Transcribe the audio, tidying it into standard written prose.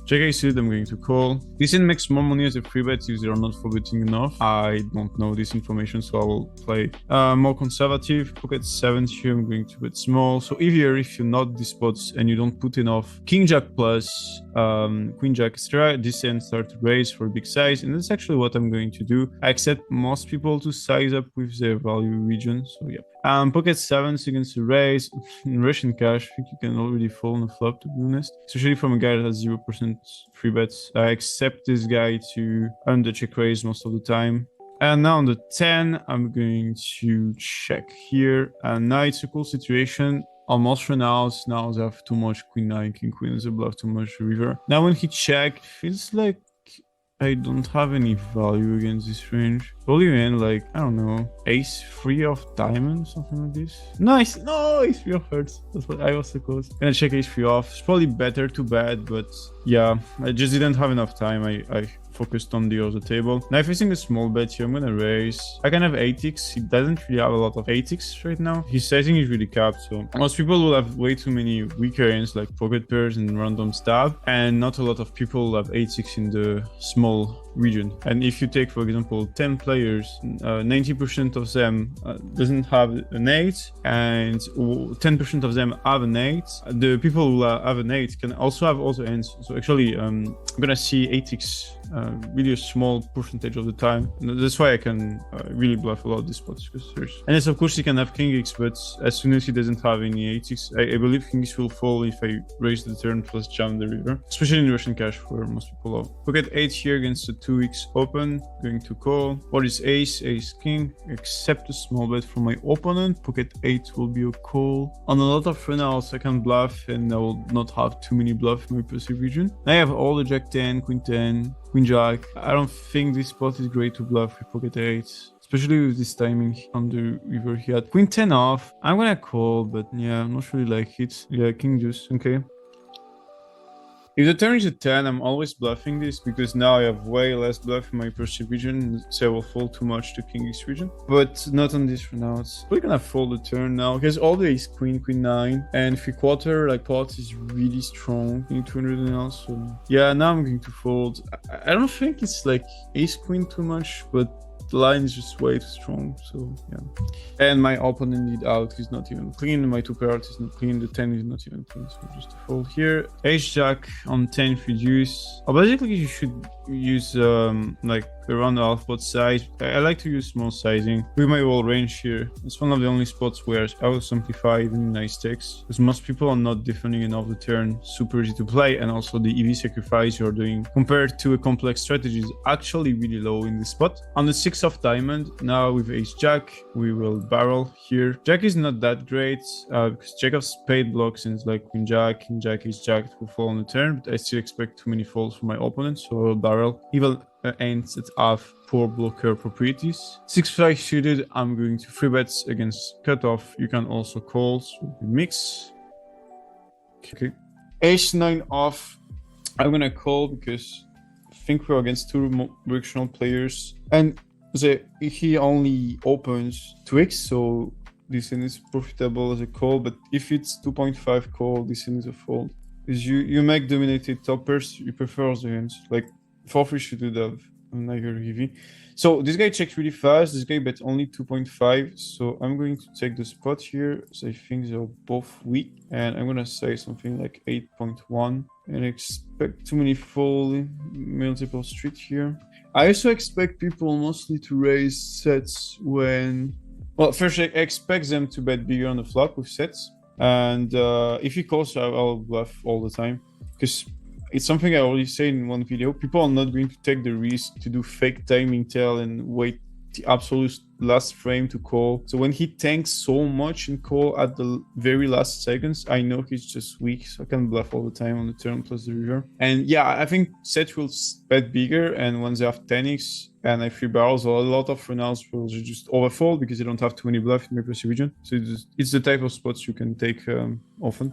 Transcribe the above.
Check ace suited, I'm going to call. This hand makes more money as a free bet if they are not forgetting enough. I don't know this information, so I will play more conservative. Pocket 7 here, I'm going to bet small. So if you not these spots and you don't put enough king jack plus queen jack extra, this hand start to raise for big size, and that's actually what I'm going to do. I accept most people to size up with their value region, so yeah. Pocket 7s against the raise. In RussianCash, I think you can already fall on the flop, to be honest. Especially from a guy that has 0% free bets. I accept this guy to earn the check raise most of the time. And now on the 10, I'm going to check here. And now it's a cool situation. Almost run out. Now they have too much queen 9, king queen. They bluff too much river. Now when he check, feels like I don't have any value against this range. Probably in like, I don't know, ace 3 of diamonds, something like this. Nice! No, ace 3 of hearts. That's what I was so close. Gonna check ace 3 off. It's probably better to bet, but yeah, I just didn't have enough time. I focused on the other table. Now facing a small bet here, I'm gonna raise. I can have 8x. He doesn't really have a lot of 8x right now. His sizing is really capped, so most people will have way too many weaker hands like pocket pairs and random stuff, and not a lot of people will have 8x in the small region. And if you take, for example, 10 players, 90% of them doesn't have an 8, and 10% of them have an 8. The people who have an 8 can also have other hands. So actually, I'm gonna see 8x really a small percentage of the time. And that's why I can really bluff a lot of these spots. And yes, of course, he can have king x, but as soon as he doesn't have any 8x, I believe king x will fall if I raise the turn plus jam the river, especially in RussianCash where most people have. Pocket 8 here against the 2x open, going to call. What is ace? Ace king. Accept a small bet from my opponent. Pocket 8 will be a call. On a lot of runouts, I can bluff and I will not have too many bluff in my passive region. I have all the jack 10, queen 10, queen jack. I don't think this spot is great to bluff with pocket 8. Especially with this timing on the river he had. Queen 10 off. I'm gonna call, but yeah, I'm not really like it. Yeah, king deuce. Okay. If the turn is a 10, I'm always bluffing this because now I have way less bluff in my perceived region, so I will fold too much to king x region. But not on this runouts. We're gonna fold the turn now. He has all the ace queen, queen 9, and 3/4 like pot is really strong in 200 now. So yeah, now I'm going to fold. I don't think it's like ace queen too much, but the line is just way too strong, so yeah. And my opponent need out, he's not even clean. My 2 cards is not clean, the 10 is not even clean, so just a fold here. Ace jack on 10 reduce. Basically you should use like around the half pot size. I like to use small sizing with my wall range here. It's one of the only spots where I will simplify even nice stakes, because most people are not defending enough the turn. Super easy to play, and also the EV sacrifice you're doing compared to a complex strategy is actually really low in this spot. On the 6 of diamond, now with ace jack, we will barrel here. Jack is not that great because jack of spade blocks, and it's like queen jack, king jack, ace jack to fall on the turn, but I still expect too many falls from my opponent, so I will barrel. Even ends that have poor blocker properties. 6-5 suited, I'm going to 3 bets against cutoff. You can also call, so we mix. Okay. Ace 9 off, I'm gonna call because I think we're against 2 directional players, and he only opens 2x, so this one is profitable as a call, but if it's 2.5 call, this one is a fold. Because you make dominated toppers, you prefer the hands. Like 4-3 should have neither heavy. So this guy checked really fast. This guy bet only 2.5. So I'm going to take the spot here. So I think they're both weak. And I'm gonna say something like 8.1. And expect too many fold multiple street here. I also expect people mostly to raise sets when... Well, first I expect them to bet bigger on the flop with sets. And if he calls, I'll bluff all the time. Because it's something I already said in one video. People are not going to take the risk to do fake timing tell and wait the absolute last frame to call. So when he tanks so much in call at the very last seconds, I know he's just weak, so I can bluff all the time on the turn plus the river. And yeah, I think sets will bet bigger, and once they have 10x and I free barrels, a lot of runouts will just overfold because you don't have too many bluff in your perceived region. So it's the type of spots you can take often.